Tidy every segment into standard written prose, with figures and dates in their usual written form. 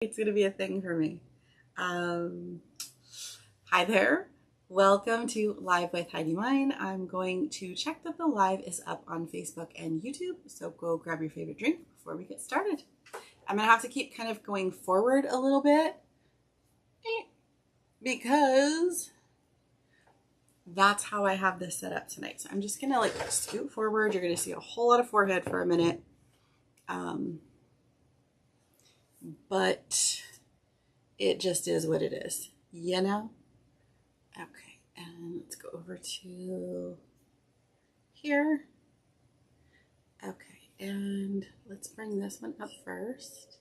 It's gonna be a thing for me. Hi there. Welcome to Live with Heidi Mine. I'm going to check that the live is up on Facebook and YouTube, so go grab your favorite drink before we get started. I'm gonna have to keep kind of going forward a little bit because that's how I have this set up tonight. So I'm just gonna like scoot forward. You're gonna see a whole lot of forehead for a minute. But it just is what it is, you know? Okay, and let's go over to here. Okay, and let's bring this one up first.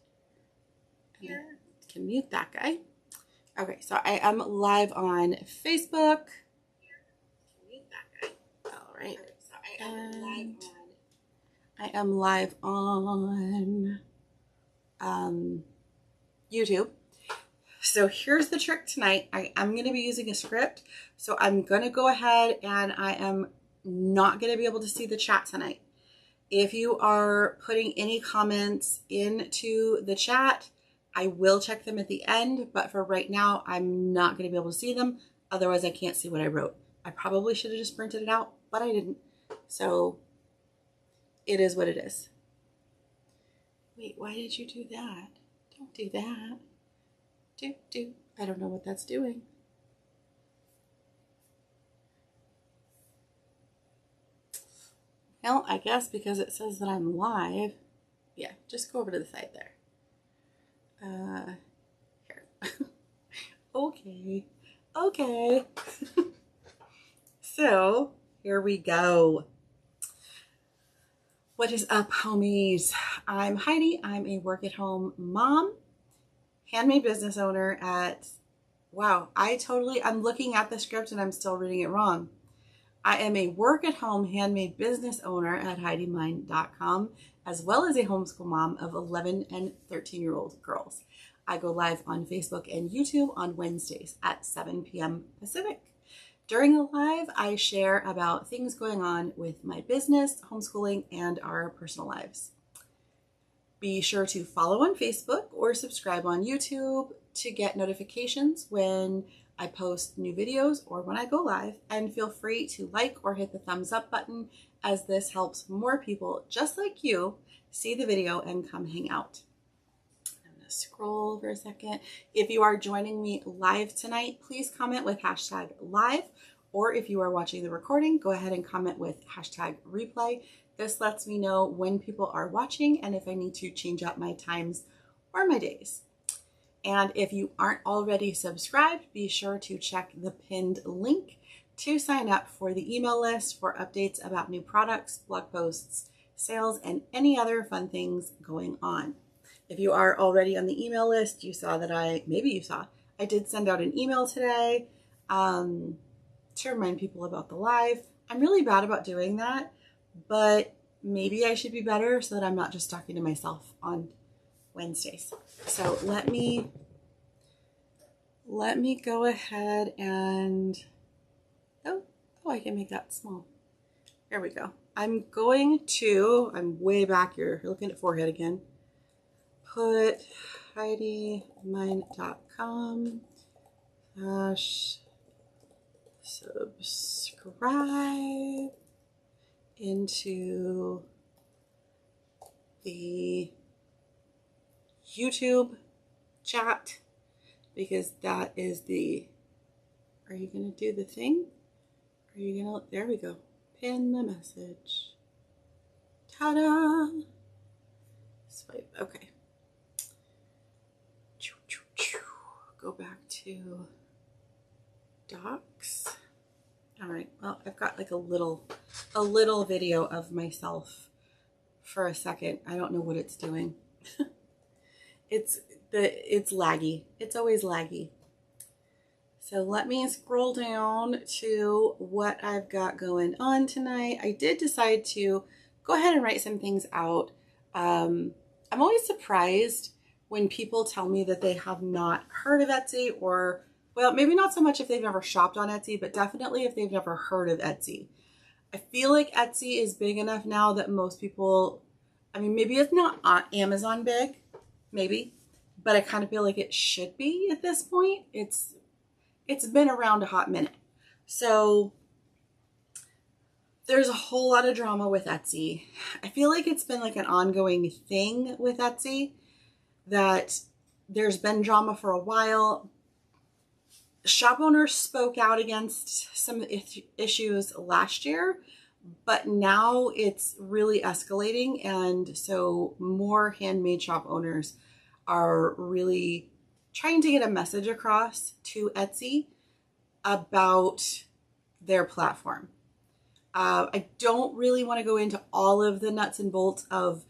Here, can mute that guy. Okay, so I am live on Facebook. Mute that guy. All right. So I am live on YouTube. So here's the trick tonight. I am going to be using a script. So I'm going to go ahead and I am not going to be able to see the chat tonight. If you are putting any comments into the chat, I will check them at the end. But for right now, I'm not going to be able to see them. Otherwise, I can't see what I wrote. I probably should have just printed it out, but I didn't. So it is what it is. Wait, why did you do that? Don't do that. Do. I don't know what that's doing. Well, I guess because it says that I'm live. Yeah, just go over to the side there. Here. Okay. So, here we go. What is up, homies? I'm Heidi. I'm a work-at-home mom, handmade business owner at, wow, I'm looking at the script and I'm still reading it wrong. I am a work-at-home handmade business owner at HeidiMine.com, as well as a homeschool mom of 11 and 13-year-old girls. I go live on Facebook and YouTube on Wednesdays at 7 p.m. Pacific. During the live, I share about things going on with my business, homeschooling, and our personal lives. Be sure to follow on Facebook or subscribe on YouTube to get notifications when I post new videos or when I go live. And feel free to like or hit the thumbs up button, as this helps more people just like you see the video and come hang out. Scroll for a second. If you are joining me live tonight, please comment with hashtag live, or if you are watching the recording, go ahead and comment with hashtag replay. This lets me know when people are watching and if I need to change up my times or my days. And if you aren't already subscribed, be sure to check the pinned link to sign up for the email list for updates about new products, blog posts, sales, and any other fun things going on. If you are already on the email list, you saw that I did send out an email today to remind people about the live. I'm really bad about doing that, but maybe I should be better so that I'm not just talking to myself on Wednesdays. So let me go ahead and, oh, I can make that small. There we go. I'm way back here. You're looking at forehead again. Put HeidiMine.com /subscribe into the YouTube chat, because that is are you going to do the thing? There we go. Pin the message. Ta-da! Swipe, okay. Go back to docs. All right, well, I've got like a little video of myself for a second. I don't know what it's doing. It's laggy. It's always laggy. So let me scroll down to what I've got going on tonight. I did decide to go ahead and write some things out. I'm always surprised when people tell me that they have not heard of Etsy, or, well, maybe not so much if they've never shopped on Etsy, but definitely if they've never heard of Etsy. I feel like Etsy is big enough now that most people, I mean, maybe it's not Amazon big, maybe, but I kind of feel like it should be at this point. It's been around a hot minute. So there's a whole lot of drama with Etsy. I feel like it's been like an ongoing thing with Etsy, that there's been drama for a while. Shop owners spoke out against some issues last year, but now it's really escalating. And so more handmade shop owners are really trying to get a message across to Etsy about their platform. I don't really want to go into all of the nuts and bolts of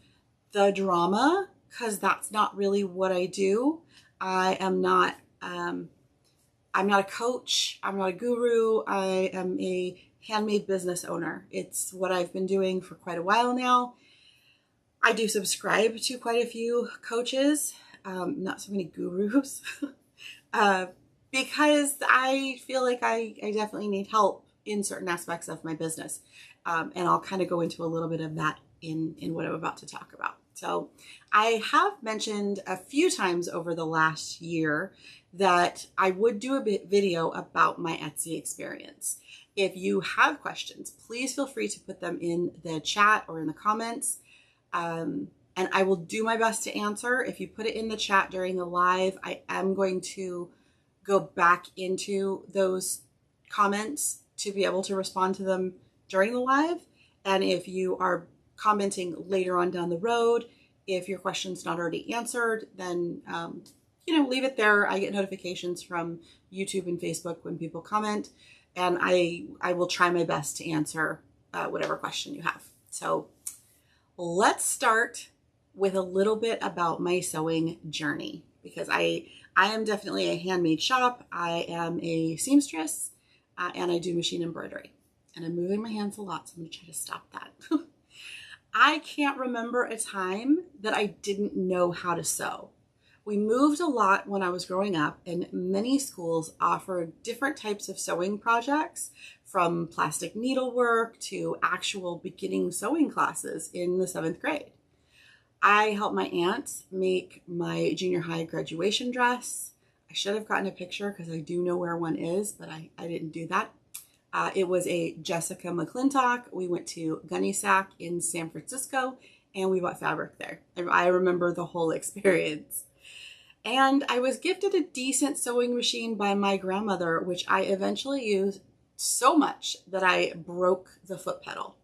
the drama, because that's not really what I do. I'm not a coach. I'm not a guru. I am a handmade business owner. It's what I've been doing for quite a while now. I do subscribe to quite a few coaches, not so many gurus, because I feel like I definitely need help in certain aspects of my business. And I'll kind of go into a little bit of that in what I'm about to talk about. So I have mentioned a few times over the last year that I would do a video about my Etsy experience. If you have questions, please feel free to put them in the chat or in the comments. And I will do my best to answer. If you put it in the chat during the live, I am going to go back into those comments to be able to respond to them during the live. And if you are commenting later on down the road, if your question's not already answered, then leave it there. I get notifications from YouTube and Facebook when people comment, and I will try my best to answer whatever question you have. So let's start with a little bit about my sewing journey, because I am definitely a handmade shop. I am a seamstress, and I do machine embroidery. And I'm moving my hands a lot, so I'm going to try to stop that. I can't remember a time that I didn't know how to sew. We moved a lot when I was growing up, and many schools offered different types of sewing projects, from plastic needlework to actual beginning sewing classes in the 7th grade. I helped my aunt make my junior high graduation dress. I should have gotten a picture because I do know where one is, but I didn't do that. It was a Jessica McClintock. We went to Gunny Sack in San Francisco, and we bought fabric there. I remember the whole experience. And I was gifted a decent sewing machine by my grandmother, which I eventually used so much that I broke the foot pedal.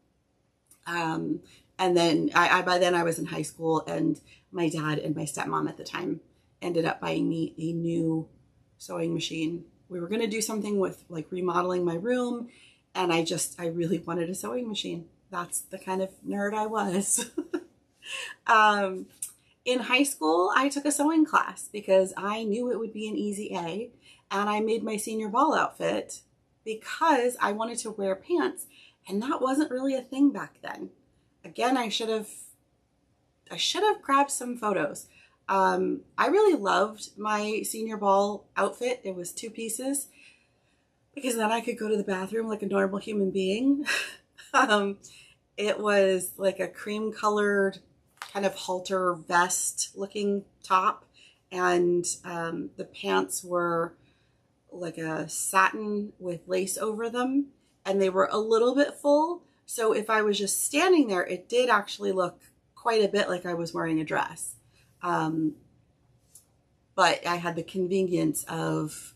And then by then I was in high school, and my dad and my stepmom at the time ended up buying me a new sewing machine. We were going to do something with like remodeling my room, and I really wanted a sewing machine. That's the kind of nerd I was. In high school, I took a sewing class because I knew it would be an easy A, and I made my senior ball outfit because I wanted to wear pants, and that wasn't really a thing back then. Again, I should have grabbed some photos. I really loved my senior ball outfit. It was 2 pieces, because then I could go to the bathroom like a normal human being. It was like a cream colored kind of halter vest looking top, and the pants were like a satin with lace over them, and they were a little bit full. So if I was just standing there, it did actually look quite a bit like I was wearing a dress. But I had the convenience of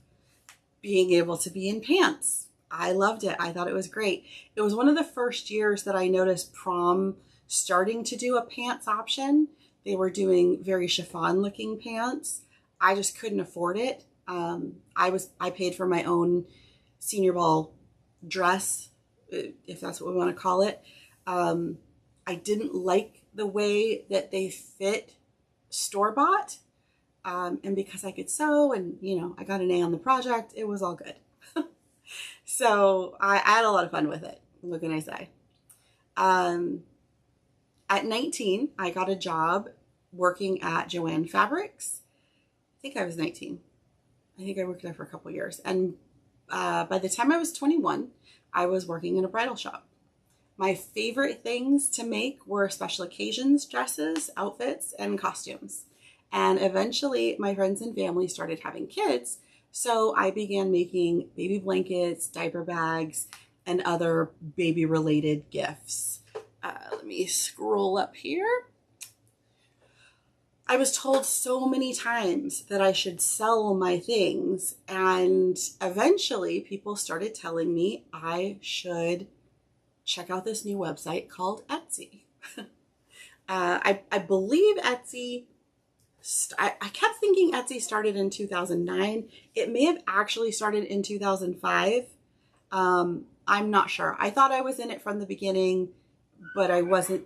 being able to be in pants. I loved it. I thought it was great. It was one of the first years that I noticed prom starting to do a pants option. They were doing very chiffon looking pants. I just couldn't afford it. I paid for my own senior ball dress, if that's what we want to call it. I didn't like the way that they fit store-bought. And because I could sew and, I got an A on the project, it was all good. So I had a lot of fun with it. What can I say? At 19, I got a job working at Joann Fabrics. I think I was 19. I think I worked there for a couple years. And by the time I was 21, I was working in a bridal shop. My favorite things to make were special occasions, dresses, outfits, and costumes. And eventually my friends and family started having kids. So I began making baby blankets, diaper bags, and other baby related gifts. Let me scroll up here. I was told so many times that I should sell my things, and eventually people started telling me I should check out this new website called Etsy. I believe Etsy, I kept thinking Etsy started in 2009. It may have actually started in 2005. I'm not sure. I thought I was in it from the beginning, but I wasn't.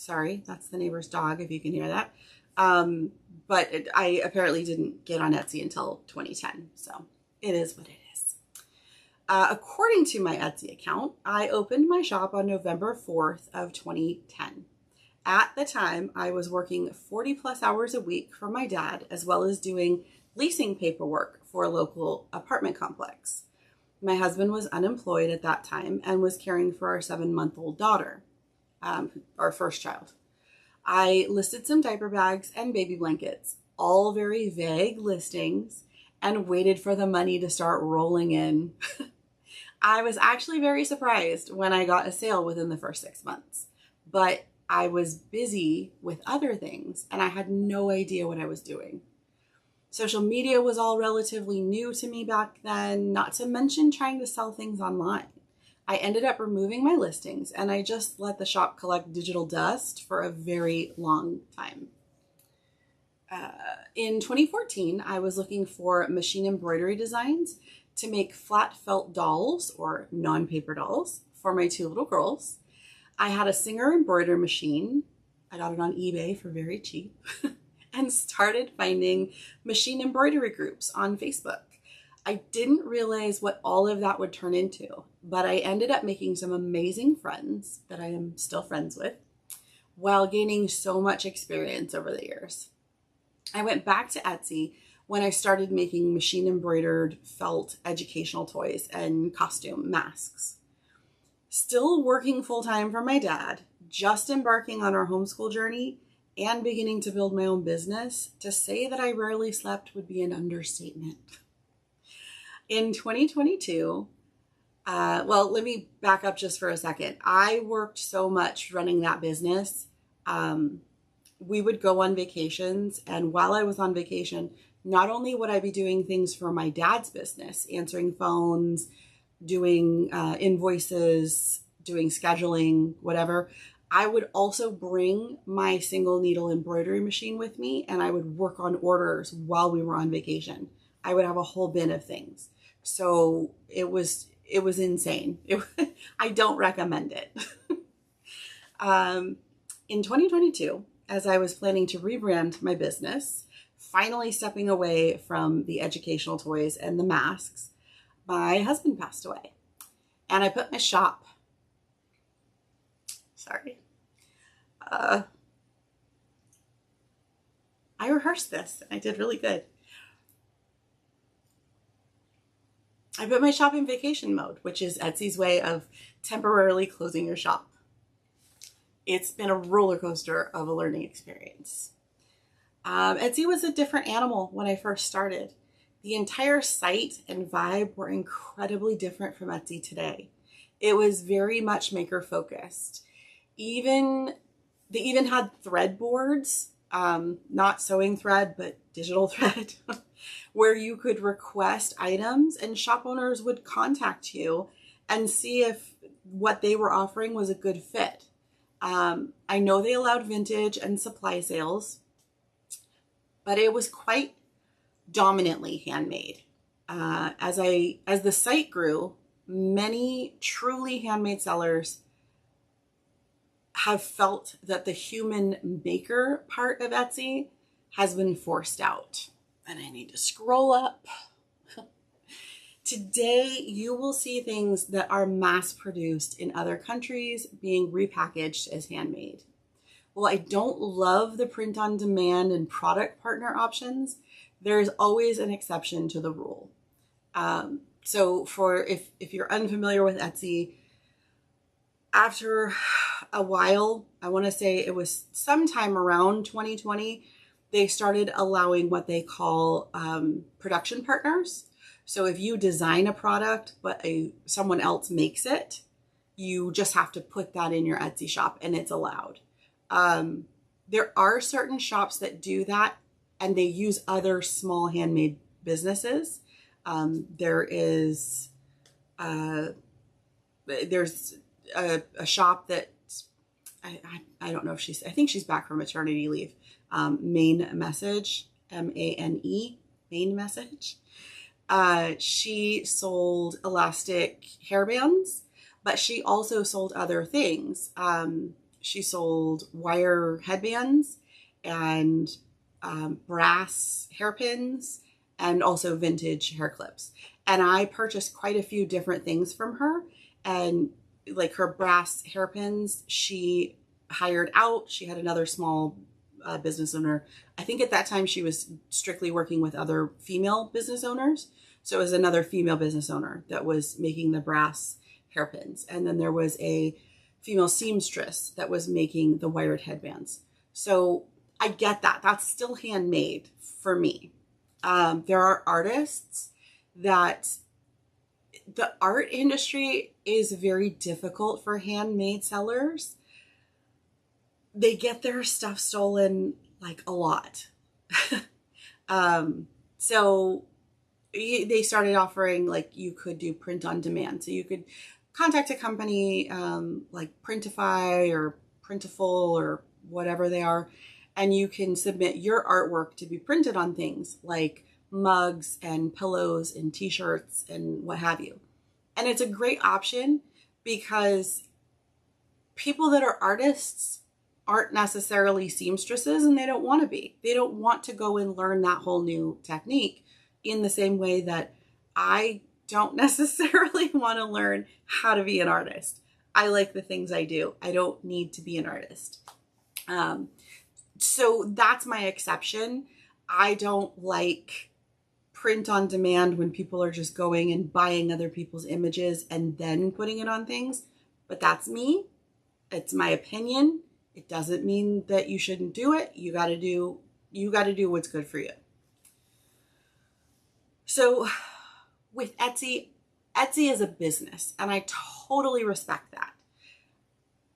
Sorry, that's the neighbor's dog, if you can hear that. I apparently didn't get on Etsy until 2010, so it is what it is. According to my Etsy account, I opened my shop on November 4th of 2010. At the time, I was working 40 plus hours a week for my dad, as well as doing leasing paperwork for a local apartment complex. My husband was unemployed at that time and was caring for our 7-month-old daughter. Our first child. I listed some diaper bags and baby blankets, all very vague listings, and waited for the money to start rolling in. I was actually very surprised when I got a sale within the first 6 months, but I was busy with other things and I had no idea what I was doing. Social media was all relatively new to me back then, not to mention trying to sell things online. I ended up removing my listings and I just let the shop collect digital dust for a very long time. In 2014, I was looking for machine embroidery designs to make flat felt dolls or non-paper dolls for my 2 little girls. I had a Singer embroidery machine. I got it on eBay for very cheap and started finding machine embroidery groups on Facebook. I didn't realize what all of that would turn into, but I ended up making some amazing friends that I am still friends with while gaining so much experience over the years. I went back to Etsy when I started making machine embroidered felt educational toys and costume masks. Still working full-time for my dad, just embarking on our homeschool journey and beginning to build my own business, to say that I rarely slept would be an understatement. In 2022, let me back up just for a second. I worked so much running that business. We would go on vacations, and while I was on vacation, not only would I be doing things for my dad's business, answering phones, doing invoices, doing scheduling, whatever, I would also bring my single needle embroidery machine with me, and I would work on orders while we were on vacation. I would have a whole bin of things. So it was insane. I don't recommend it. In 2022, as I was planning to rebrand my business, finally stepping away from the educational toys and the masks, my husband passed away. And I put my shop, I rehearsed this and I did really good. I put my shop in vacation mode, which is Etsy's way of temporarily closing your shop. It's been a roller coaster of a learning experience. Etsy was a different animal when I first started. The entire site and vibe were incredibly different from Etsy today. It was very much maker focused. They even had thread boards, not sewing thread, but digital thread, where you could request items and shop owners would contact you and see if what they were offering was a good fit. I know they allowed vintage and supply sales, but it was quite dominantly handmade. As the site grew, many truly handmade sellers have felt that the human maker part of Etsy has been forced out. And I need to scroll up. Today, you will see things that are mass produced in other countries being repackaged as handmade. While I don't love the print on demand and product partner options, there's always an exception to the rule. So if you're unfamiliar with Etsy, after a while, I want to say it was sometime around 2020, they started allowing what they call production partners. So if you design a product, but someone else makes it, you just have to put that in your Etsy shop and it's allowed. There are certain shops that do that and they use other small handmade businesses. There's a shop that I don't know if I think she's back from maternity leave. Main Message, M-A-N-E, Main Message. She sold elastic hairbands, but she also sold other things. She sold wire headbands and brass hairpins and also vintage hair clips. And I purchased quite a few different things from her. And like her brass hairpins, she hired out. She had another small business owner. I think at that time she was strictly working with other female business owners. So it was another female business owner that was making the brass hairpins. And then there was a female seamstress that was making the wired headbands. So I get that. That's still handmade for me. There are artists that the art industry is very difficult for handmade sellers. They get their stuff stolen like a lot. So they started offering, like, you could do print on demand. So you could contact a company like Printify or Printful or whatever they are, and you can submit your artwork to be printed on things like mugs and pillows and t-shirts and what have you. And it's a great option because people that are artists aren't necessarily seamstresses and they don't want to be. They don't want to go and learn that whole new technique in the same way that I don't necessarily want to learn how to be an artist. I like the things I do. I don't need to be an artist. So that's my exception. I don't like print on demand when people are just going and buying other people's images and then putting it on things. But that's me. It's my opinion. It doesn't mean that you shouldn't do it. You got to do what's good for you. So with Etsy is a business, and I totally respect that.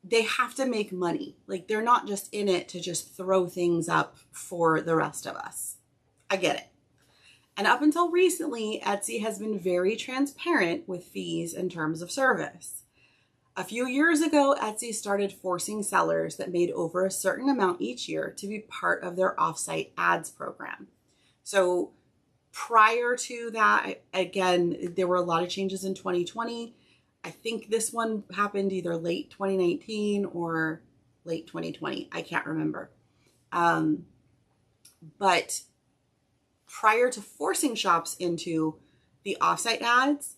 They have to make money. Like, they're not just in it to just throw things up for the rest of us. I get it. And up until recently, Etsy has been very transparent with fees and terms of service. A few years ago, Etsy started forcing sellers that made over a certain amount each year to be part of their offsite ads program. So prior to that, again, there were a lot of changes in 2020. I think this one happened either late 2019 or late 2020. I can't remember. But prior to forcing shops into the offsite ads,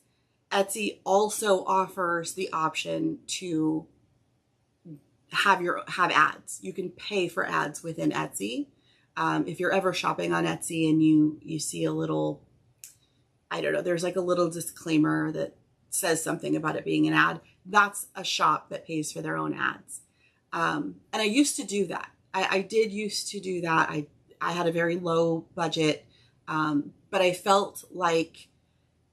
Etsy also offers the option to have ads. You can pay for ads within Etsy. If you're ever shopping on Etsy and you see a little, I don't know, there's like a little disclaimer that says something about it being an ad, that's a shop that pays for their own ads. And I used to do that. I did used to do that. I had a very low budget, but I felt like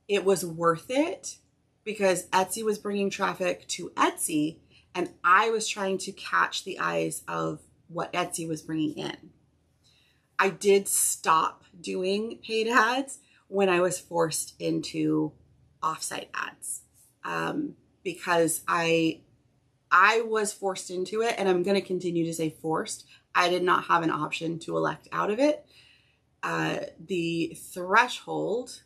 it was worth it because Etsy was bringing traffic to Etsy and I was trying to catch the eyes of what Etsy was bringing in. I did stop doing paid ads when I was forced into offsite ads because I was forced into it, and I'm going to continue to say forced. I did not have an option to elect out of it. The threshold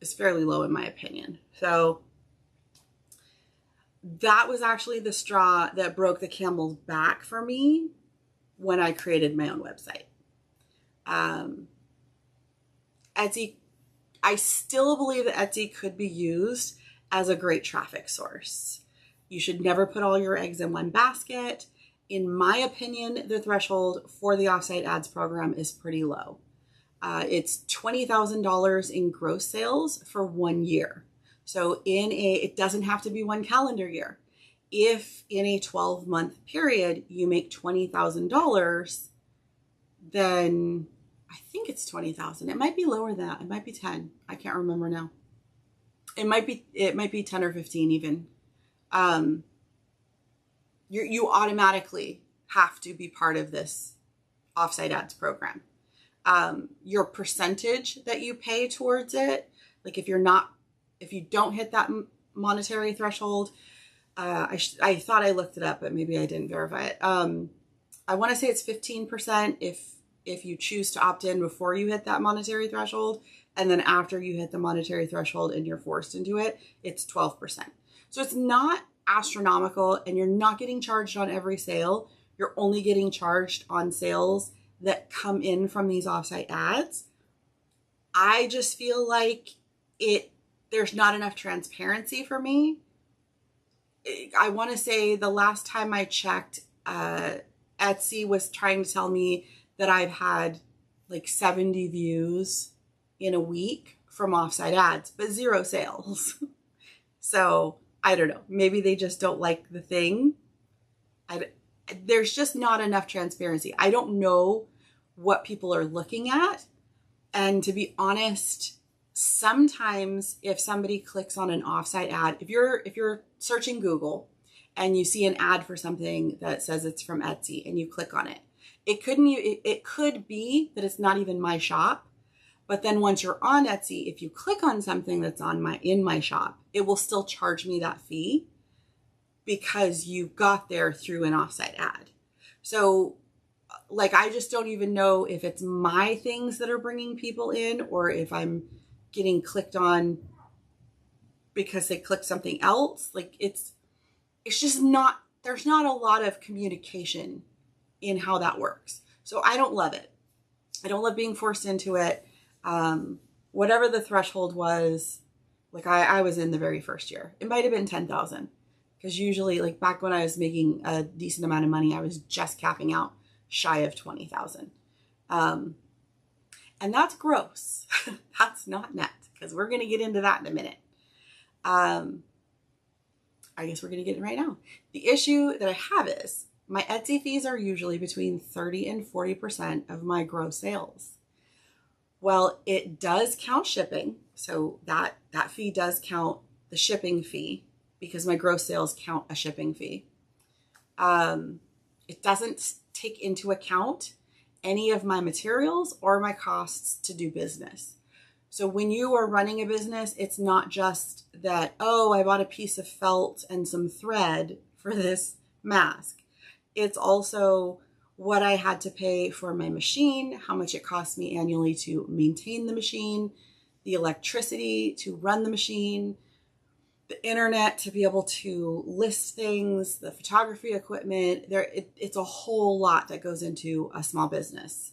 is fairly low in my opinion. So that was actually the straw that broke the camel's back for me when I created my own website. Etsy, I still believe that Etsy could be used as a great traffic source. You should never put all your eggs in one basket. In my opinion, the threshold for the offsite ads program is pretty low. It's $20,000 in gross sales for 1 year. So it doesn't have to be one calendar year. if in a 12-month period you make $20,000, then I think it's 20,000. It might be lower than that. It might be 10. I can't remember now. It might be 10 or 15 even. You automatically have to be part of this offsite ads program. Your percentage that you pay towards it, like if you don't hit that monetary threshold, I thought I looked it up, but maybe I didn't verify it. I want to say it's 15% if you choose to opt in before you hit that monetary threshold, and then after you hit the monetary threshold and you're forced into it, it's 12%. So it's not astronomical, and you're not getting charged on every sale. You're only getting charged on sales that come in from these offsite ads. I just feel like there's not enough transparency for me. I want to say the last time I checked, Etsy was trying to tell me that I've had like 70 views in a week from offsite ads, but 0 sales. So I don't know. Maybe they just don't like the thing. There's just not enough transparency. I don't know what people are looking at. And to be honest, sometimes if somebody clicks on an offsite ad, if you're searching Google and you see an ad for something that says it's from Etsy and you click on it, it could be that it's not even my shop. But then once you're on Etsy, if you click on something that's in my shop, it will still charge me that fee because you got there through an offsite ad. So like, I just don't even know if it's my things that are bringing people in or if I'm getting clicked on because they clicked something else. Like it's just not, there's not a lot of communication in how that works. So I don't love it. I don't love being forced into it. Whatever the threshold was, like I was in the very first year, it might've been 10,000 because usually like back when I was making a decent amount of money, I was just capping out shy of 20,000. And that's gross. That's not net because we're going to get into that in a minute. I guess we're going to get it right now. The issue that I have is my Etsy fees are usually between 30 and 40% of my gross sales. Well, it does count shipping. So that fee does count the shipping fee because my gross sales count a shipping fee. It doesn't take into account any of my materials or my costs to do business. So when you are running a business, it's not just that, oh, I bought a piece of felt and some thread for this mask. It's also what I had to pay for my machine, how much it costs me annually to maintain the machine, the electricity to run the machine, the internet to be able to list things, the photography equipment. It's a whole lot that goes into a small business,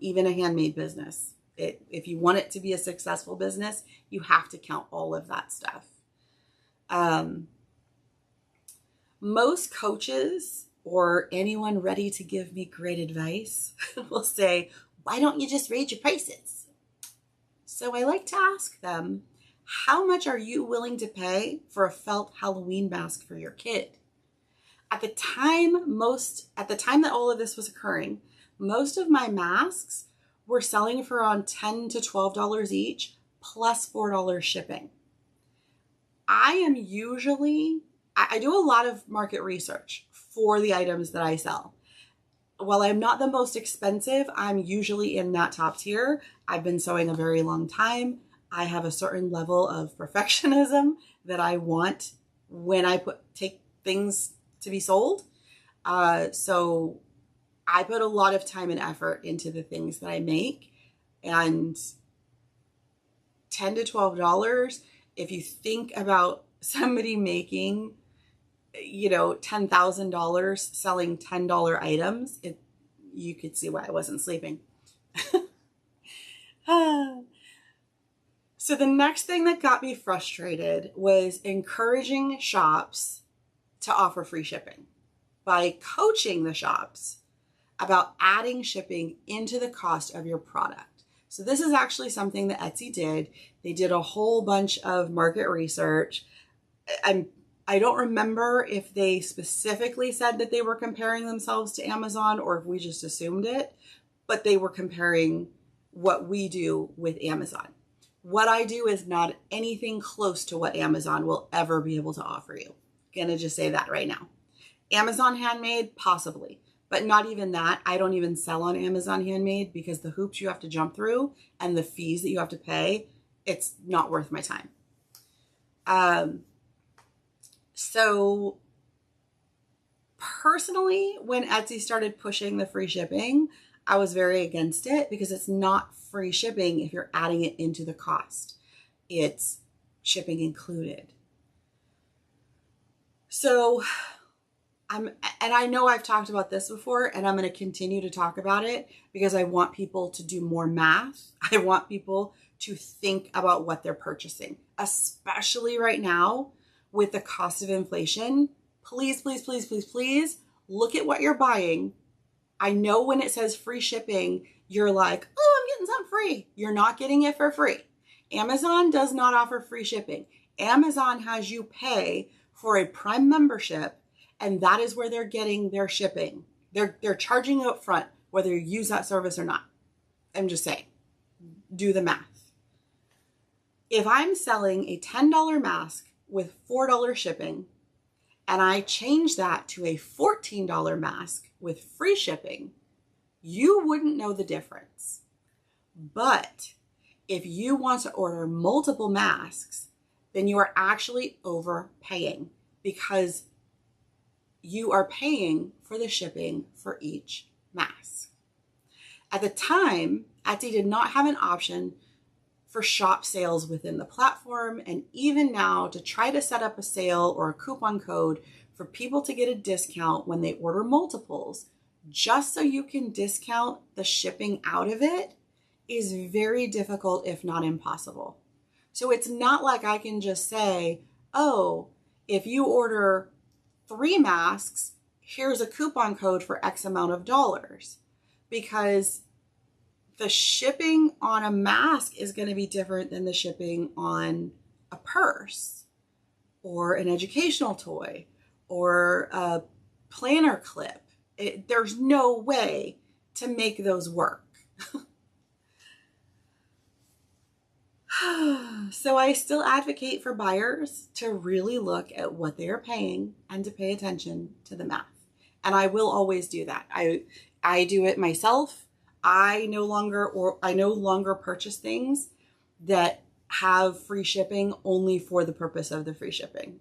even a handmade business. If you want it to be a successful business, you have to count all of that stuff. Most coaches or anyone ready to give me great advice will say, why don't you just raise your prices? So I like to ask them, how much are you willing to pay for a felt Halloween mask for your kid? At the time that all of this was occurring, most of my masks were selling for around $10 to $12 each, plus $4 shipping. I do a lot of market research for the items that I sell. While I'm not the most expensive, I'm usually in that top tier. I've been sewing a very long time. I have a certain level of perfectionism that I want when I take things to be sold. So I put a lot of time and effort into the things that I make, and $10 to $12, if you think about somebody making, $10,000 selling $10 items, you could see why I wasn't sleeping. So the next thing that got me frustrated was encouraging shops to offer free shipping by coaching the shops about adding shipping into the cost of your product. So this is actually something that Etsy did. They did a whole bunch of market research. I don't remember if they specifically said that they were comparing themselves to Amazon or if we just assumed it, but they were comparing what we do with Amazon. What I do is not anything close to what Amazon will ever be able to offer you. Gonna just say that right now. Amazon Handmade, possibly, but not even that. I don't even sell on Amazon Handmade because the hoops you have to jump through and the fees that you have to pay, it's not worth my time. So personally, when Etsy started pushing the free shipping, I was very against it because it's not free shipping if you're adding it into the cost. It's shipping included. So and I know I've talked about this before, and I'm going to continue to talk about it because I want people to do more math. I want people to think about what they're purchasing, especially right now with the cost of inflation. Please, please, please, please, please look at what you're buying. I know when it says free shipping, you're like, oh, I'm getting something free. You're not getting it for free. Amazon does not offer free shipping. Amazon has you pay for a Prime membership, and that is where they're getting their shipping. They're charging you up front, whether you use that service or not. I'm just saying, do the math. If I'm selling a $10 mask with $4 shipping, and I change that to a $14 mask with free shipping, you wouldn't know the difference. But if you want to order multiple masks, then you are actually overpaying because you are paying for the shipping for each mask. At the time, Etsy did not have an option for shop sales within the platform, and even now, to try to set up a sale or a coupon code for people to get a discount when they order multiples, just so you can discount the shipping out of it, is very difficult, if not impossible. So it's not like I can just say, oh, if you order 3 masks, here's a coupon code for X amount of dollars, because the shipping on a mask is going to be different than the shipping on a purse or an educational toy or a planner clip. There's no way to make those work. So I still advocate for buyers to really look at what they are paying and to pay attention to the math. And I will always do that. I do it myself. I no longer purchase things that have free shipping only for the purpose of the free shipping.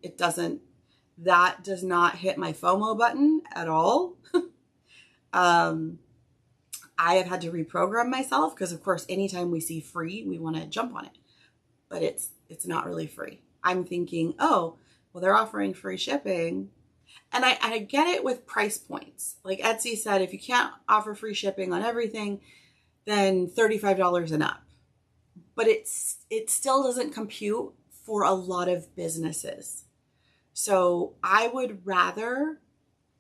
That does not hit my FOMO button at all. I have had to reprogram myself because, of course, anytime we see free, we want to jump on it. But it's not really free. I'm thinking, oh, well, they're offering free shipping. And I get it with price points. Like Etsy said, if you can't offer free shipping on everything, then $35 and up. But it still doesn't compute for a lot of businesses. So I would rather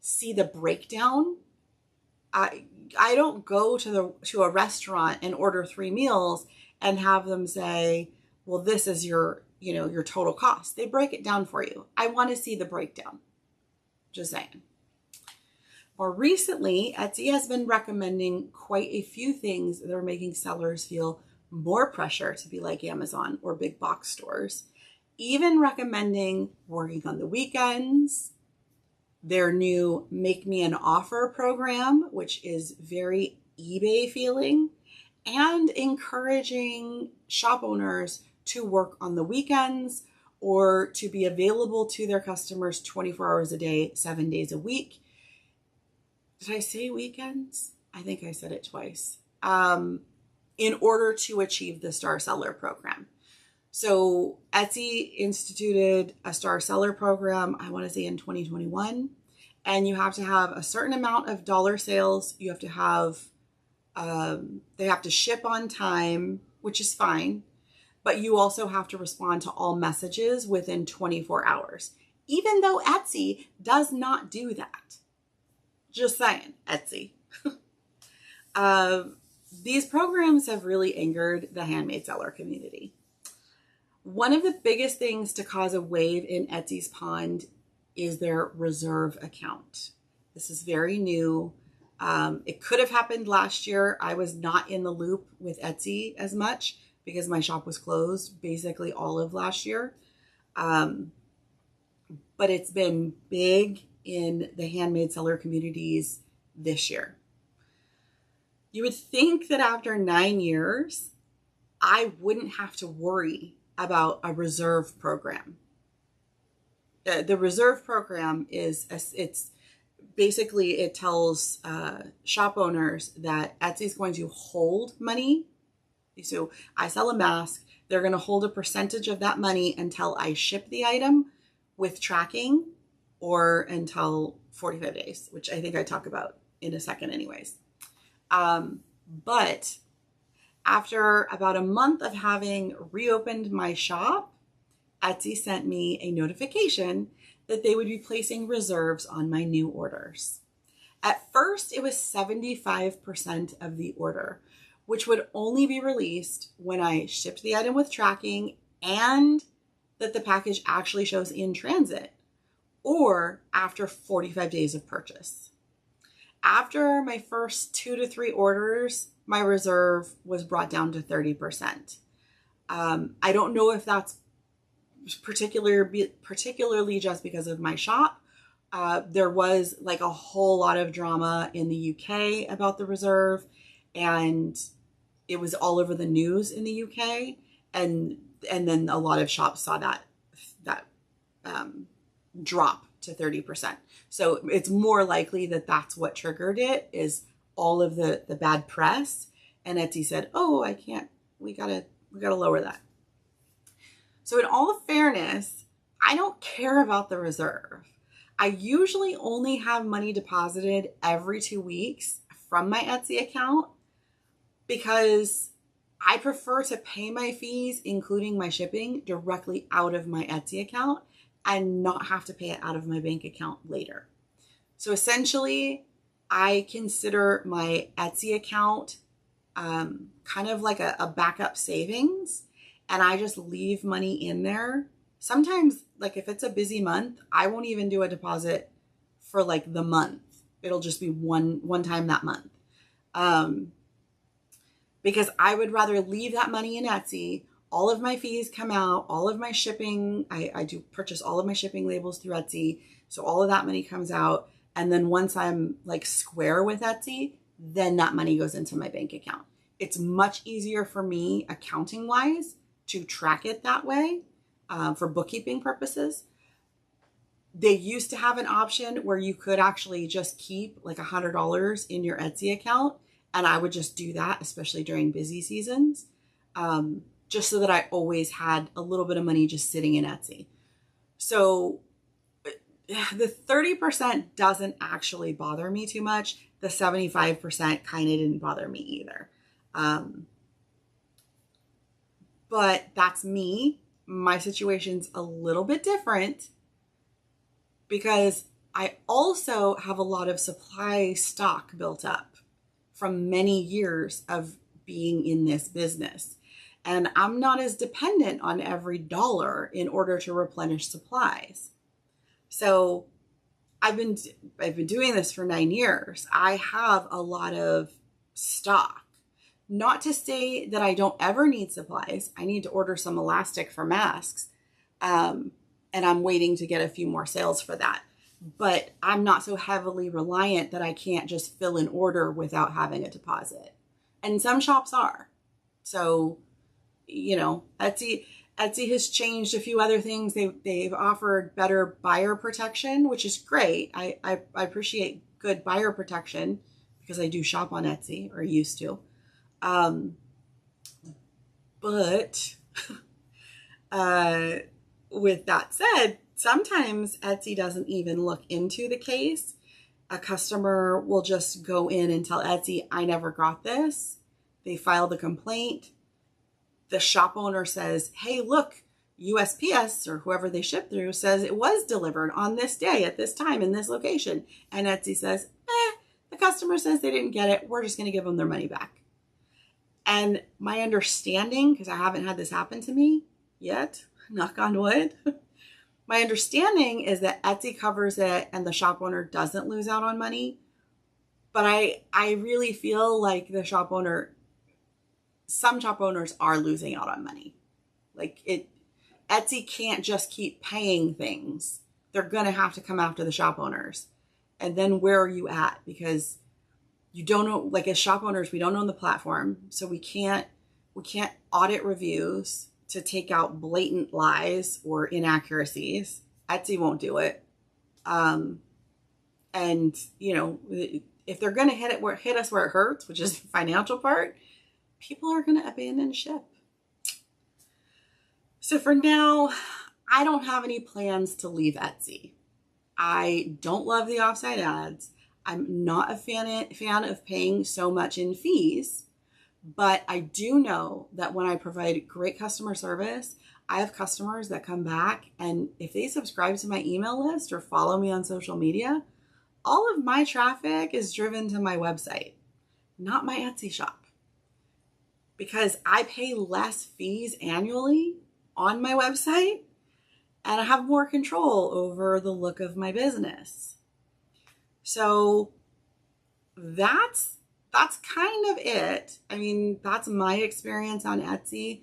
see the breakdown. I don't go to a restaurant and order 3 meals and have them say, well, this is your total cost. They break it down for you. I want to see the breakdown. Just saying. More recently, Etsy has been recommending quite a few things that are making sellers feel more pressure to be like Amazon or big box stores. Even recommending working on the weekends, their new Make Me an Offer program, which is very eBay feeling, and encouraging shop owners to work on the weekends or to be available to their customers 24 hours a day, 7 days a week. Did I say weekends? I think I said it twice. In order to achieve the Star Seller program. So Etsy instituted a Star Seller program, I want to say in 2021. And you have to have a certain amount of dollar sales. You have to have, they have to ship on time, which is fine. But you also have to respond to all messages within 24 hours, even though Etsy does not do that. Just saying, Etsy. These programs have really angered the handmade seller community. One of the biggest things to cause a wave in Etsy's pond is their reserve account. This is very new. It could have happened last year. I was not in the loop with Etsy as much because my shop was closed basically all of last year. But it's been big in the handmade seller communities this year. You would think that after 9 years, I wouldn't have to worry about a reserve program. The reserve program it's basically, it tells shop owners that Etsy is going to hold money. So I sell a mask. They're going to hold a percentage of that money until I ship the item with tracking, or until 45 days, which I think I talk about in a second anyways. But after about a month of having reopened my shop, Etsy sent me a notification that they would be placing reserves on my new orders. At first, it was 75% of the order, which would only be released when I shipped the item with tracking and that the package actually shows in transit, or after 45 days of purchase. After my first 2 to 3 orders, my reserve was brought down to 30%. I don't know if that's particularly just because of my shop. There was like a whole lot of drama in the UK about the reserve, and it was all over the news in the UK. And then a lot of shops saw that drop to 30%. So it's more likely that that's what triggered it, is all of the bad press. And Etsy said, oh, I can't, we gotta lower that. So in all fairness, I don't care about the reserve. I usually only have money deposited every 2 weeks from my Etsy account because I prefer to pay my fees, including my shipping, directly out of my Etsy account and not have to pay it out of my bank account later. So essentially, I consider my Etsy account kind of like a backup savings, and I just leave money in there. Sometimes, like if it's a busy month, I won't even do a deposit for like the month. It'll just be one time that month. Because I would rather leave that money in Etsy. All of my fees come out, all of my shipping, I do purchase all of my shipping labels through Etsy. So all of that money comes out. And then once I'm like square with Etsy, then that money goes into my bank account. It's much easier for me accounting wise to track it that way for bookkeeping purposes. They used to have an option where you could actually just keep like $100 in your Etsy account. And I would just do that, especially during busy seasons, just so that I always had a little bit of money just sitting in Etsy. So the 30% doesn't actually bother me too much. The 75% kind of didn't bother me either. But that's me. My situation's a little bit different because I also have a lot of supply stock built up from many years of being in this business. And I'm not as dependent on every dollar in order to replenish supplies. So I've been doing this for 9 years. I have a lot of stock. Not to say that I don't ever need supplies. I need to order some elastic for masks. And I'm waiting to get a few more sales for that. But I'm not so heavily reliant that I can't just fill an order without having a deposit. And some shops are. So, you know, Etsy has changed a few other things. They've offered better buyer protection, which is great. I appreciate good buyer protection because I do shop on Etsy, or used to. But with that said, sometimes Etsy doesn't even look into the case. A customer will just go in and tell Etsy, I never got this. They file the complaint. The shop owner says, hey, look, USPS or whoever they ship through says it was delivered on this day at this time in this location. And Etsy says, the customer says they didn't get it. We're just going to give them their money back. And my understanding, because I haven't had this happen to me yet, knock on wood, My understanding is that Etsy covers it and the shop owner doesn't lose out on money. But I really feel like some shop owners are losing out on money. Etsy can't just keep paying things. They're going to have to come after the shop owners. And then where are you at? Because you don't know, like as shop owners, we don't own the platform. So we can't audit reviews to take out blatant lies or inaccuracies. Etsy won't do it. And if they're going to hit us where it hurts, which is the financial part, people are going to abandon ship. So for now, I don't have any plans to leave Etsy. I don't love the offsite ads. I'm not a fan of paying so much in fees, but I do know that when I provide great customer service, I have customers that come back, and if they subscribe to my email list or follow me on social media, all of my traffic is driven to my website, not my Etsy shop, because I pay less fees annually on my website and I have more control over the look of my business. So that's kind of it. I mean, that's my experience on Etsy.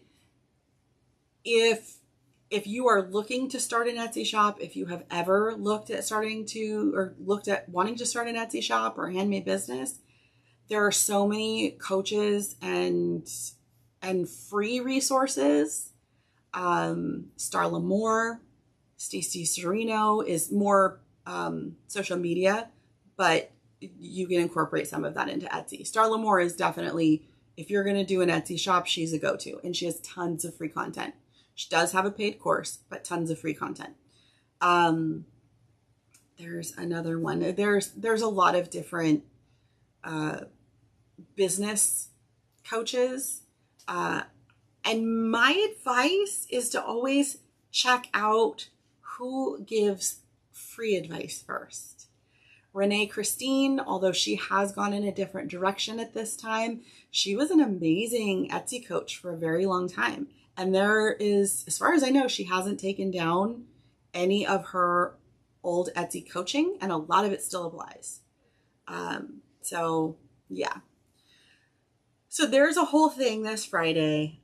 If you are looking to start an Etsy shop, if you have ever looked at wanting to start an Etsy shop or handmade business, there are so many coaches and free resources. Starla Moore, Stacey Serino is more social media, but you can incorporate some of that into Etsy. Starla Moore is definitely, if you're going to do an Etsy shop, she's a go-to, and she has tons of free content. She does have a paid course, but tons of free content. There's another one. There's a lot of different business coaches. And my advice is to always check out who gives free advice first. Renee Christine, although she has gone in a different direction at this time, she was an amazing Etsy coach for a very long time. And there is, as far as I know, she hasn't taken down any of her old Etsy coaching, and a lot of it still applies. So yeah. So there's a whole thing this Friday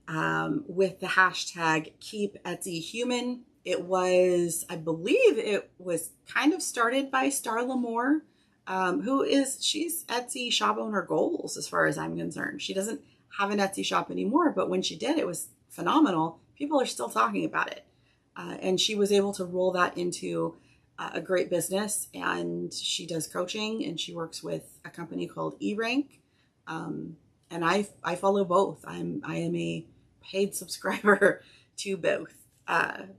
with the hashtag Keep Etsy Human. I believe it was kind of started by Starla Moore, she's Etsy shop owner goals as far as I'm concerned. She doesn't have an Etsy shop anymore, but when she did, it was phenomenal. People are still talking about it. And she was able to roll that into a great business, and she does coaching, and she works with a company called eRank. And I follow both. I am a paid subscriber to both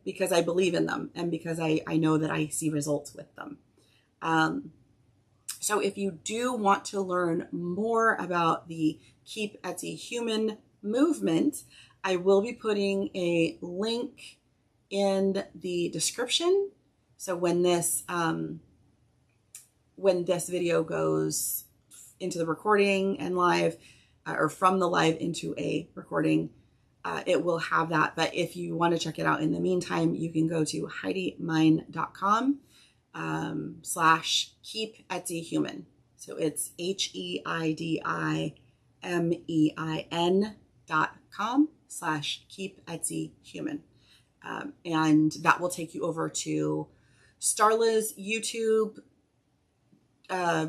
because I believe in them and because I know that I see results with them. So if you do want to learn more about the Keep Etsy Human movement, I will be putting a link in the description. So when this video goes into the recording and live, or from the live into a recording, it will have that. But if you want to check it out in the meantime, you can go to HeidiMein.com /keep Etsy human. So it's HeidiMein.com /keep Etsy human. And that will take you over to Starla's YouTube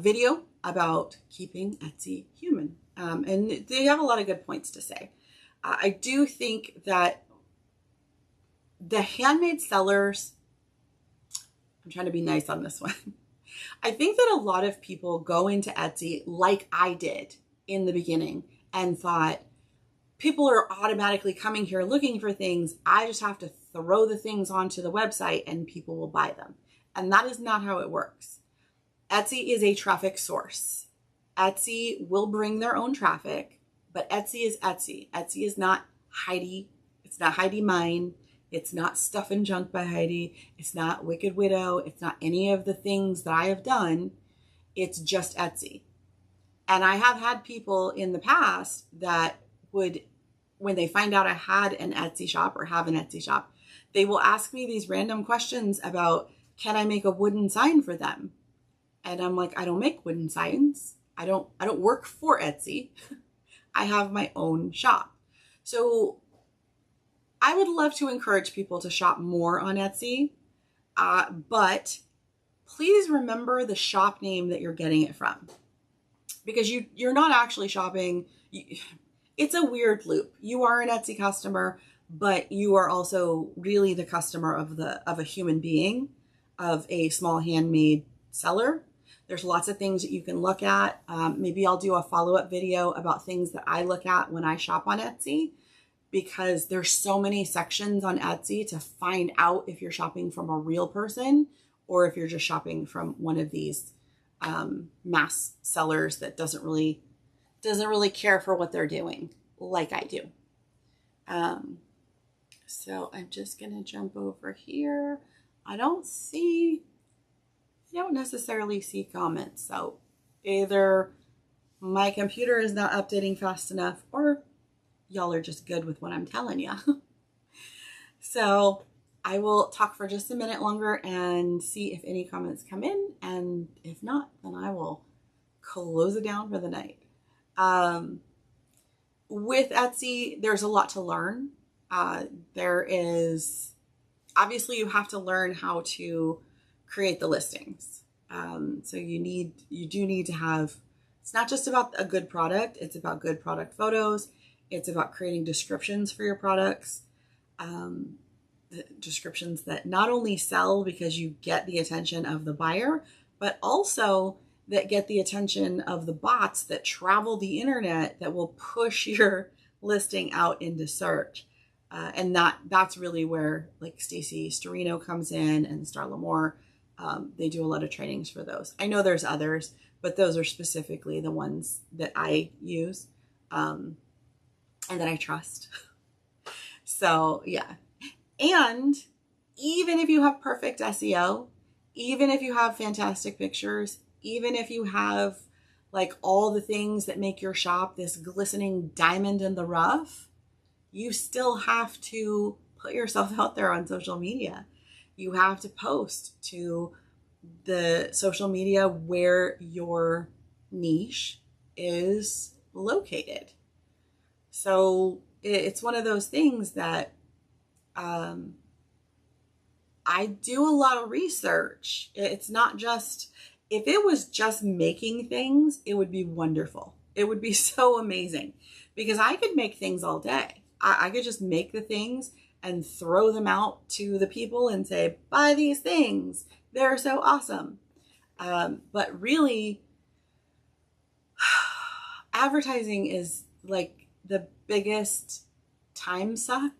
video about keeping Etsy human. And they have a lot of good points to say. I do think that the handmade sellers, I'm trying to be nice on this one. I think that a lot of people go into Etsy like I did in the beginning and thought, people are automatically coming here looking for things. I just have to throw the things onto the website and people will buy them. And that is not how it works. Etsy is a traffic source. Etsy will bring their own traffic, but Etsy is Etsy. Etsy is not Heidi. It's not Heidi Mein. It's not Stuff and Junk by Heidi. It's not Wicked Widow. It's not any of the things that I have done. It's just Etsy. And I have had people in the past that would, when they find out I had an Etsy shop or have an Etsy shop, They will ask me these random questions about, can I make a wooden sign for them? And I'm like, I don't make wooden signs. I don't work for Etsy. I have my own shop. So I would love to encourage people to shop more on Etsy, but please remember the shop name that you're getting it from, because you're not actually shopping. It's a weird loop. You are an Etsy customer, but you are also really the customer of a human being, of a small handmade seller. There's lots of things that you can look at. Maybe I'll do a follow-up video about things that I look at when I shop on Etsy, because there's so many sections on Etsy to find out if you're shopping from a real person or if you're just shopping from one of these mass sellers that doesn't really care for what they're doing like I do. So I'm just going to jump over here. I don't necessarily see comments. So either my computer is not updating fast enough, or y'all are just good with what I'm telling you. So I will talk for just a minute longer and see if any comments come in. And if not, then I will close it down for the night. With Etsy, there's a lot to learn. There is, obviously you have to learn how to create the listings. So you do need to have, it's not just about a good product, it's about good product photos. It's about creating descriptions for your products, descriptions that not only sell because you get the attention of the buyer, but also that get the attention of the bots that travel the internet that will push your listing out into search. And that's really where like Stacey Storino comes in, and Starla Moore. They do a lot of trainings for those. I know there's others, but those are specifically the ones that I use. And that I trust. So yeah. And even if you have perfect SEO, even if you have fantastic pictures, even if you have like all the things that make your shop this glistening diamond in the rough, you still have to put yourself out there on social media. You have to post to the social media where your niche is located. So it's one of those things that I do a lot of research. It's not just, if it was just making things, it would be wonderful. It would be so amazing, because I could make things all day. I could just make the things and throw them out to the people and say, buy these things. They're so awesome. But really, advertising is like the biggest time suck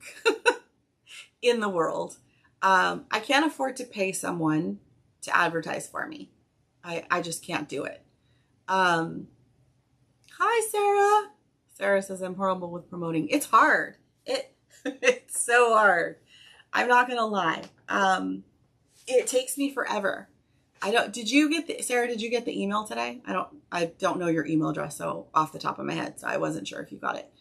in the world. I can't afford to pay someone to advertise for me. I just can't do it. Hi, Sarah. Sarah says I'm horrible with promoting. It's hard. It's so hard. I'm not going to lie. It takes me forever. Sarah, did you get the email today? I don't know your email address, so off the top of my head, so I wasn't sure if you got it.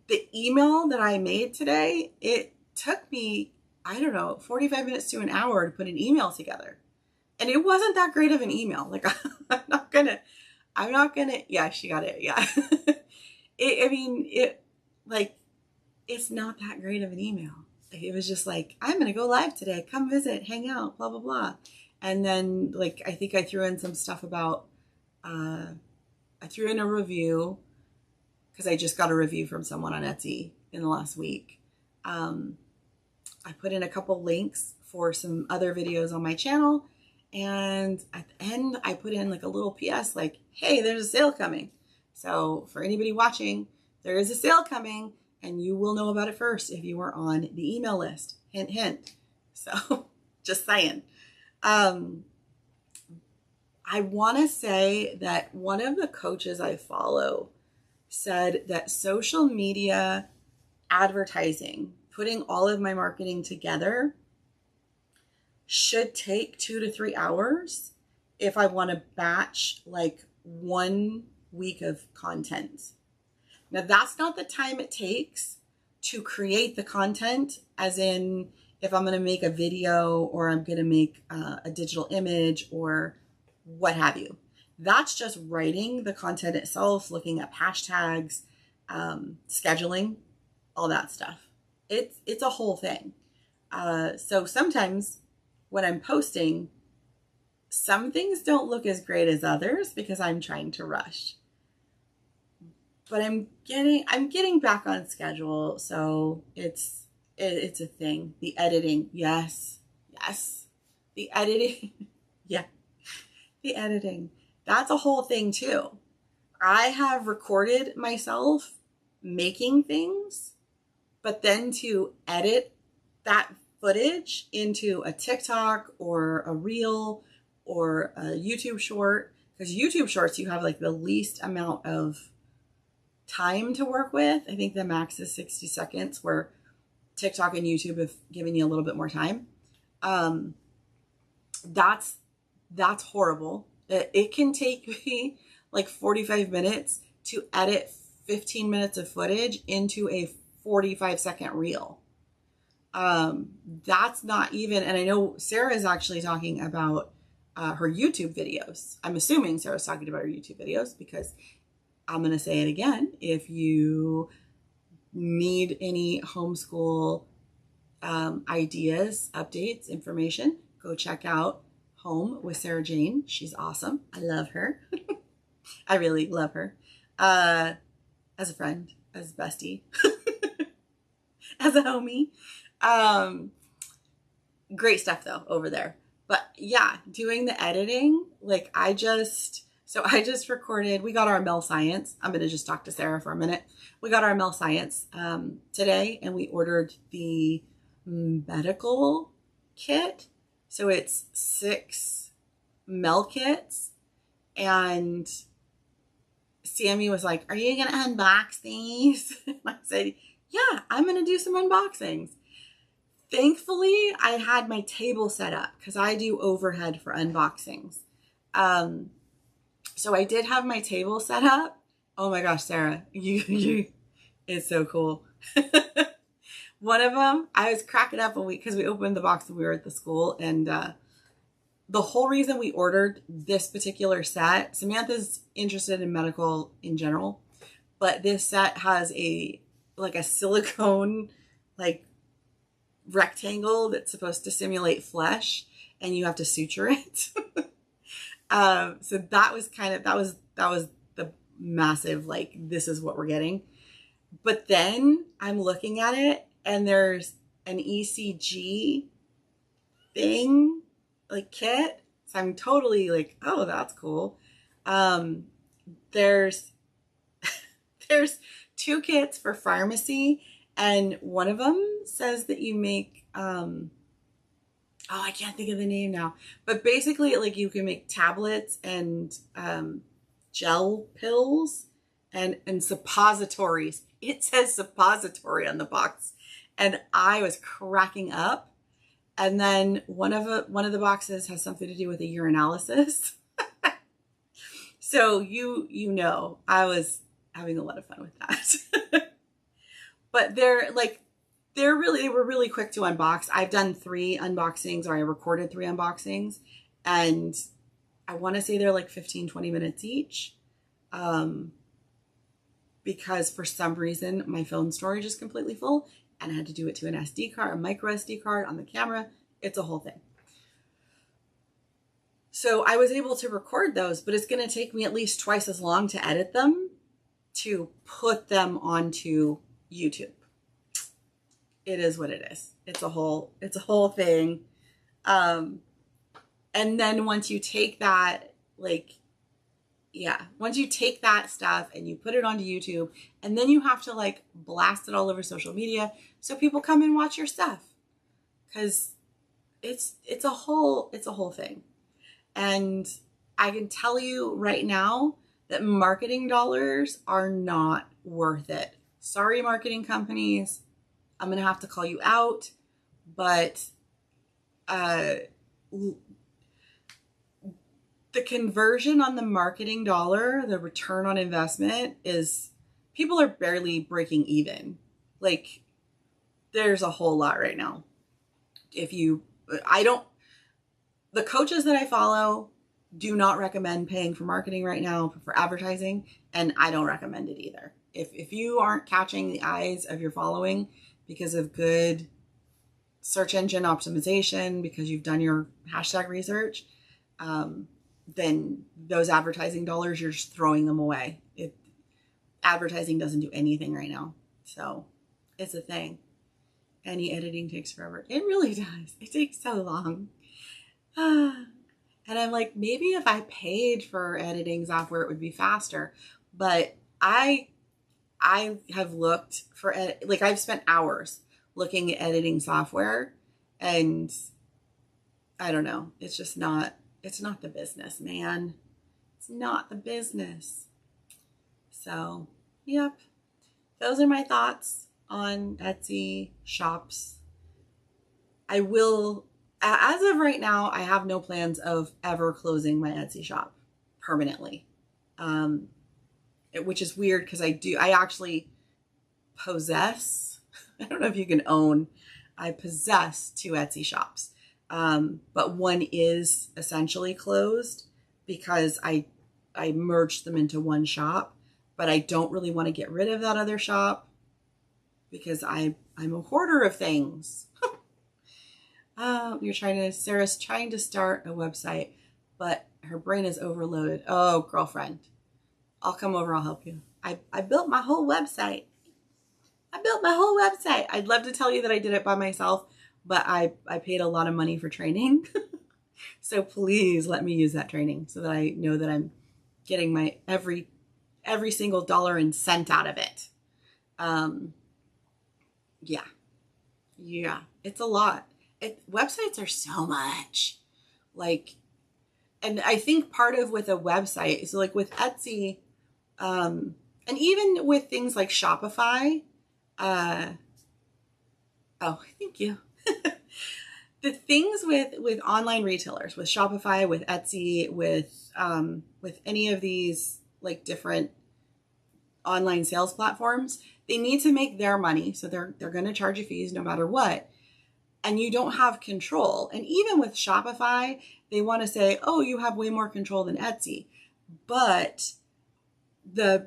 The email that I made today, it took me, 45 minutes to an hour to put an email together. And it wasn't that great of an email. Like, I'm not gonna, yeah, she got it. Yeah. It's not that great of an email. It was just like, I'm going to go live today. Come visit, hang out, blah, blah, blah. And then like, I think I threw in some stuff about, I threw in a review because I just got a review from someone on Etsy in the last week. I put in a couple links for some other videos on my channel. And at the end, I put in like a little PS like, hey, there's a sale coming. So for anybody watching, there is a sale coming and you will know about it first if you are on the email list. Hint, hint. So just saying. I want to say that one of the coaches I follow said that social media advertising, putting all of my marketing together, should take 2 to 3 hours if I want to batch like 1 week of content. Now that's not the time it takes to create the content, as in if I'm going to make a video or I'm going to make a digital image or what have you. That's just writing the content itself, looking up hashtags, scheduling, all that stuff. It's a whole thing. So sometimes when I'm posting, some things don't look as great as others because I'm trying to rush. But I'm getting back on schedule, so it's a thing. The editing, yes. The editing, yeah. The editing, that's a whole thing too. I have recorded myself making things, but then to edit that footage into a TikTok or a reel or a YouTube short, because YouTube shorts, you have like the least amount of time to work with. I think the max is 60 seconds, where TikTok and YouTube have given you a little bit more time. That's horrible. It can take me like 45 minutes to edit 15 minutes of footage into a 45-second reel. That's not even, and I know Sarah is actually talking about her YouTube videos. I'm assuming Sarah's talking about her YouTube videos, because I'm going to say it again. If you need any homeschool ideas, updates, information, go check out Home with Sarah Jane. She's awesome. I love her. I really love her. As a friend, as a bestie, as a homie. Great stuff though over there. But yeah, doing the editing, like I just recorded, we got our Mel Science. I'm going to just talk to Sarah for a minute. We got our Mel Science today, and we ordered the medical kit. So it's 6 Mel kits, and Sammy was like, "Are you going to unbox these?" And I said, "Yeah, I'm going to do some unboxings." Thankfully, I had my table set up because I do overhead for unboxings. So I did have my table set up. Oh my gosh, Sarah, you it's so cool. One of them, I was cracking up because we opened the box and we were at the school, and the whole reason we ordered this particular set, Samantha's interested in medical in general, but this set has a silicone rectangle that's supposed to simulate flesh, and you have to suture it. So that was the massive, this is what we're getting. But then I'm looking at it, and there's an ECG thing, kit. So I'm totally oh, that's cool. There's 2 kits for pharmacy, and one of them says that you make, oh, I can't think of the name now, but basically you can make tablets and gel pills and suppositories. It says suppository on the box, and I was cracking up. And then one of the boxes has something to do with a urinalysis. So I was having a lot of fun with that. But they were really quick to unbox. I've done 3 unboxings, or I recorded 3 unboxings, and I want to say they're 15, 20 minutes each. Because for some reason my phone storage is completely full, and I had to do it to an SD card, a micro SD card on the camera. It's a whole thing. So I was able to record those, but it's going to take me at least twice as long to edit them to put them onto YouTube. It is what it is. It's a whole thing. And then once you take that, once you take that stuff and you put it onto YouTube, and then you have to blast it all over social media so people come and watch your stuff, because it's a whole thing. And I can tell you right now that marketing dollars are not worth it. Sorry, marketing companies, I'm going to have to call you out, but the conversion on the marketing dollar, the return on investment, is people are barely breaking even. there's a whole lot right now. The coaches that I follow do not recommend paying for marketing right now, for advertising, and I don't recommend it either. If you aren't catching the eyes of your following because of good search engine optimization, because you've done your hashtag research, then those advertising dollars, you're just throwing them away. Advertising doesn't do anything right now. So it's a thing. Any editing takes forever. It really does. It takes so long. And I'm like, maybe if I paid for editing software, it would be faster. But I have looked for, like, I've spent hours looking at editing software, and I don't know. It's just not, it's not the business, man. It's not the business. So, yep. Those are my thoughts on Etsy shops. I will, as of right now, I have no plans of ever closing my Etsy shop permanently. Which is weird because I actually possess, I don't know if you can own, I possess 2 Etsy shops. But one is essentially closed because I merged them into one shop, but I don't really want to get rid of that other shop because I'm a hoarder of things. Sarah's trying to start a website, but her brain is overloaded. Oh, girlfriend, I'll come over. I'll help you. I built my whole website. I'd love to tell you that I did it by myself, but I paid a lot of money for training. So please let me use that training so that I know that I'm getting my every single dollar and cent out of it. Yeah, it's a lot. Websites are so much, like, and I think part of with a website, so like with Etsy, and even with things like Shopify, oh, thank you. The things with online retailers, with Shopify, with Etsy, with any of these like different online sales platforms, they need to make their money. So they're going to charge you fees no matter what. And you don't have control. And even with Shopify, they want to say, oh, you have way more control than Etsy. But and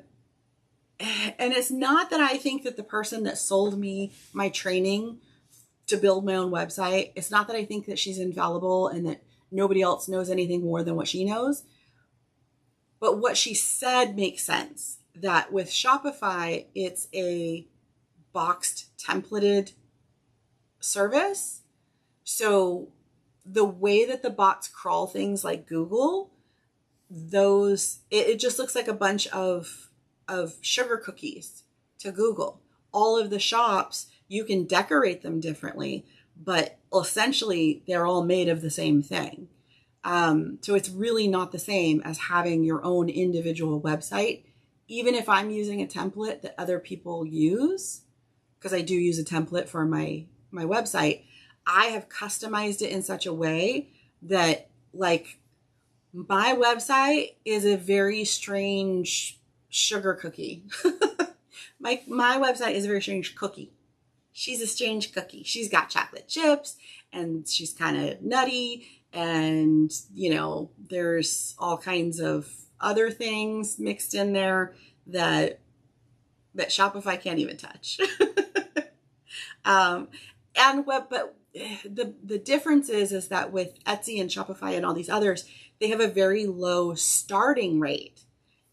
it's not that I think that the person that sold me my training to build my own website, it's not that I think that she's infallible and that nobody else knows anything more than what she knows. But what she said makes sense. That with Shopify, it's a boxed, templated service. So the way that the bots crawl things like Google, it just looks like a bunch of sugar cookies to Google. All of the shops, you can decorate them differently, but essentially they're all made of the same thing. So it's really not the same as having your own individual website, even if I'm using a template that other people use, because I do use a template for my website. I have customized it in such a way that, like, my website is a very strange sugar cookie. My website is a very strange cookie. She's a strange cookie. She's got chocolate chips and she's kind of nutty, and there's all kinds of other things mixed in there that Shopify can't even touch. But the difference is that with Etsy and Shopify and all these others, they have a very low starting rate.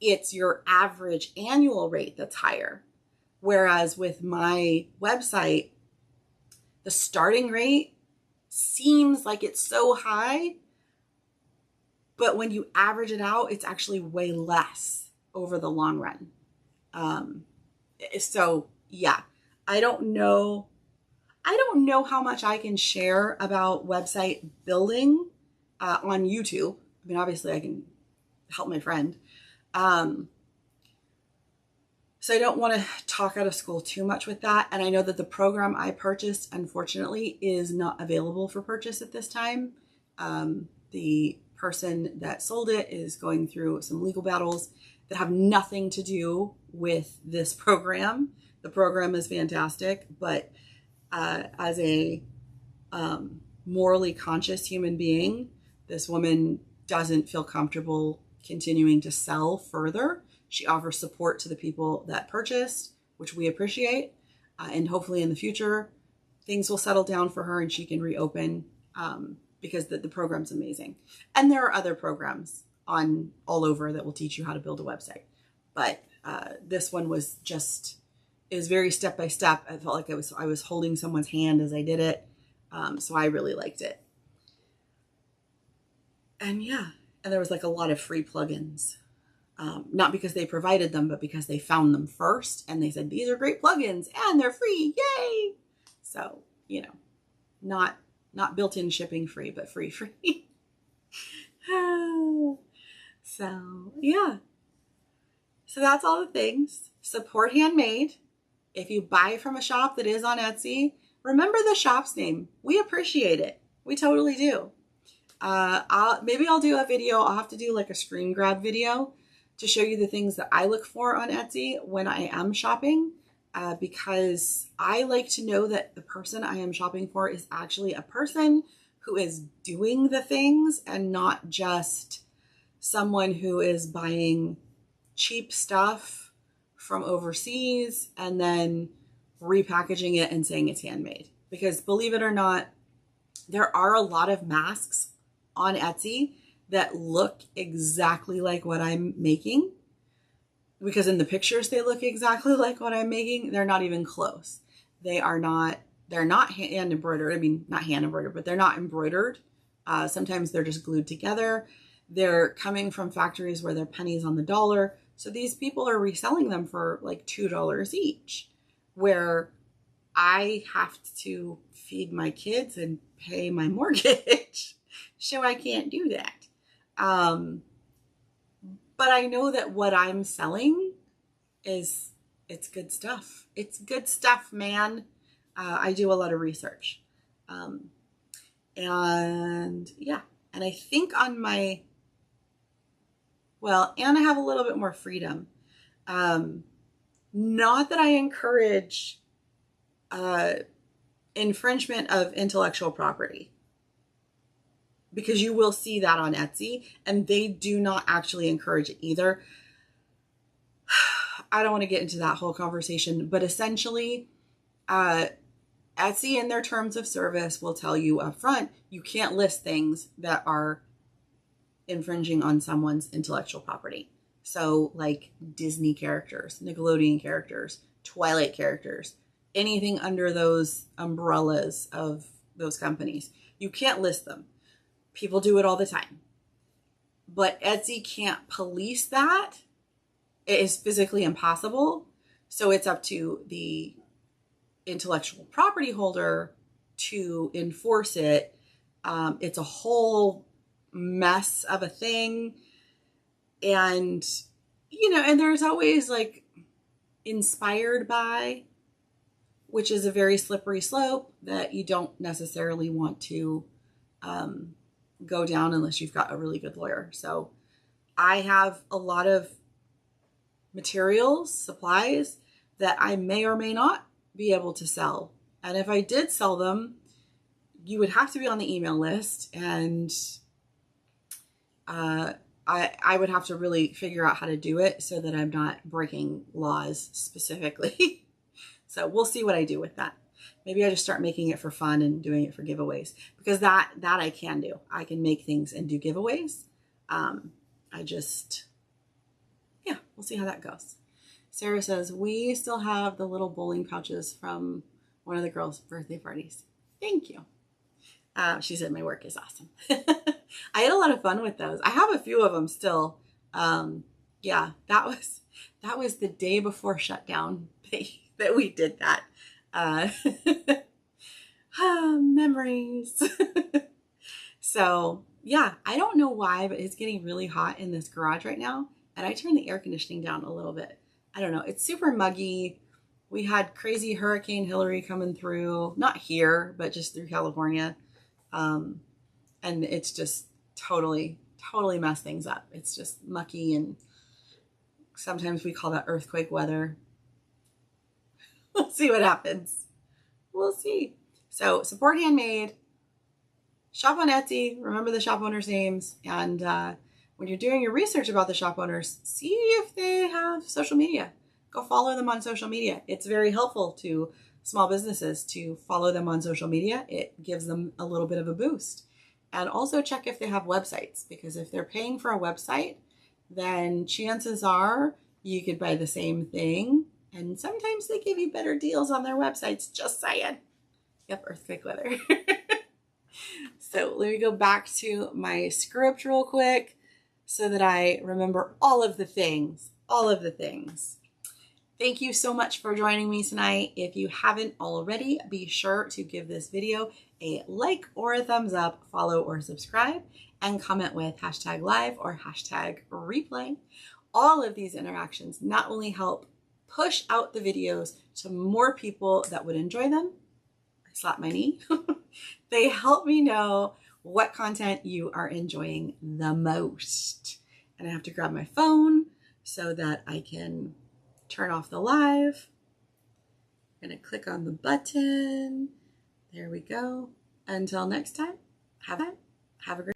It's your average annual rate that's higher. Whereas with my website, the starting rate seems like it's so high, but when you average it out, it's actually way less over the long run. So yeah, I don't know how much I can share about website building on YouTube. I mean, obviously I can help my friend. So I don't want to talk out of school too much with that. And I know that the program I purchased, unfortunately, is not available for purchase at this time. The person that sold it is going through some legal battles that have nothing to do with this program. The program is fantastic, but as a morally conscious human being, this woman doesn't feel comfortable continuing to sell further. She offers support to the people that purchased, which we appreciate. And hopefully in the future, things will settle down for her and she can reopen because the program's amazing. And there are other programs on all over that will teach you how to build a website. But this one was just, is very step by step. I felt like I was holding someone's hand as I did it. So I really liked it. And yeah, and there was like a lot of free plugins. Not because they provided them, but because they found them first and they said, these are great plugins and they're free. Yay. So, you know, not built-in shipping free, but free. So yeah. So that's all the things. Support handmade. If you buy from a shop that is on Etsy, remember the shop's name. We appreciate it. We totally do. Maybe I'll do a video. I'll have to do like a screen grab video to show you the things that I look for on Etsy when I am shopping, because I like to know that the person I am shopping for is actually a person who is doing the things and not just someone who is buying cheap stuff from overseas and then repackaging it and saying it's handmade. Because believe it or not, there are a lot of masks on Etsy that look exactly like what I'm making, because in the pictures they look exactly like what I'm making. They're not even close. They're not hand embroidered. I mean, not hand embroidered, but they're not embroidered. Sometimes they're just glued together. They're coming from factories where they're pennies on the dollar. So these people are reselling them for like $2 each, where I have to feed my kids and pay my mortgage. So I can't do that. But I know that what I'm selling it's good stuff. It's good stuff, man. I do a lot of research. And yeah, and I think on my, and I have a little bit more freedom. Not that I encourage infringement of intellectual property, because you will see that on Etsy and they do not actually encourage it either. I don't want to get into that whole conversation, but essentially, Etsy in their terms of service will tell you up front, you can't list things that are infringing on someone's intellectual property. So like Disney characters, Nickelodeon characters, Twilight characters, anything under those umbrellas of those companies, you can't list them. People do it all the time. But Etsy can't police that. It is physically impossible. So it's up to the intellectual property holder to enforce it. It's a whole mess of a thing. And, you know, and there's always like inspired by, which is a very slippery slope that you don't necessarily want to go down unless you've got a really good lawyer. So I have a lot of materials, supplies that I may or may not be able to sell. And if I did sell them, you would have to be on the email list, and I would have to really figure out how to do it so that I'm not breaking laws specifically. So we'll see what I do with that. Maybe I just start making it for fun and doing it for giveaways, because that I can do. I can make things and do giveaways. Yeah, we'll see how that goes. Sarah says, we still have the little bowling pouches from one of the girls' birthday parties. Thank you. She said my work is awesome. I had a lot of fun with those. I have a few of them still. Yeah, that was the day before shutdown that we did that. Memories. So yeah, I don't know why, but it's getting really hot in this garage right now. And I turned the air conditioning down a little bit. I don't know. It's super muggy. We had crazy Hurricane Hillary coming through, not here, but just through California. And it's just totally messed things up. It's just mucky, and sometimes we call that earthquake weather. We'll see what happens. We'll see. So support handmade, shop on Etsy, remember the shop owners' names, and when you're doing your research about the shop owners, see if they have social media. Go follow them on social media. It's very helpful to small businesses to follow them on social media. It gives them a little bit of a boost. And also check if they have websites, because if they're paying for a website, then chances are you could buy the same thing. And sometimes they give you better deals on their websites, just saying. Yep, earthquake weather. So let me go back to my script real quick so that I remember all of the things. Thank you so much for joining me tonight. If you haven't already, be sure to give this video a like or a thumbs up, follow or subscribe, and comment with #live or #replay. All of these interactions not only help push out the videos to more people that would enjoy them, I slapped my knee, they help me know what content you are enjoying the most. And I have to grab my phone so that I can turn off the live. I'm going to click on the button. There we go. Until next time, have a great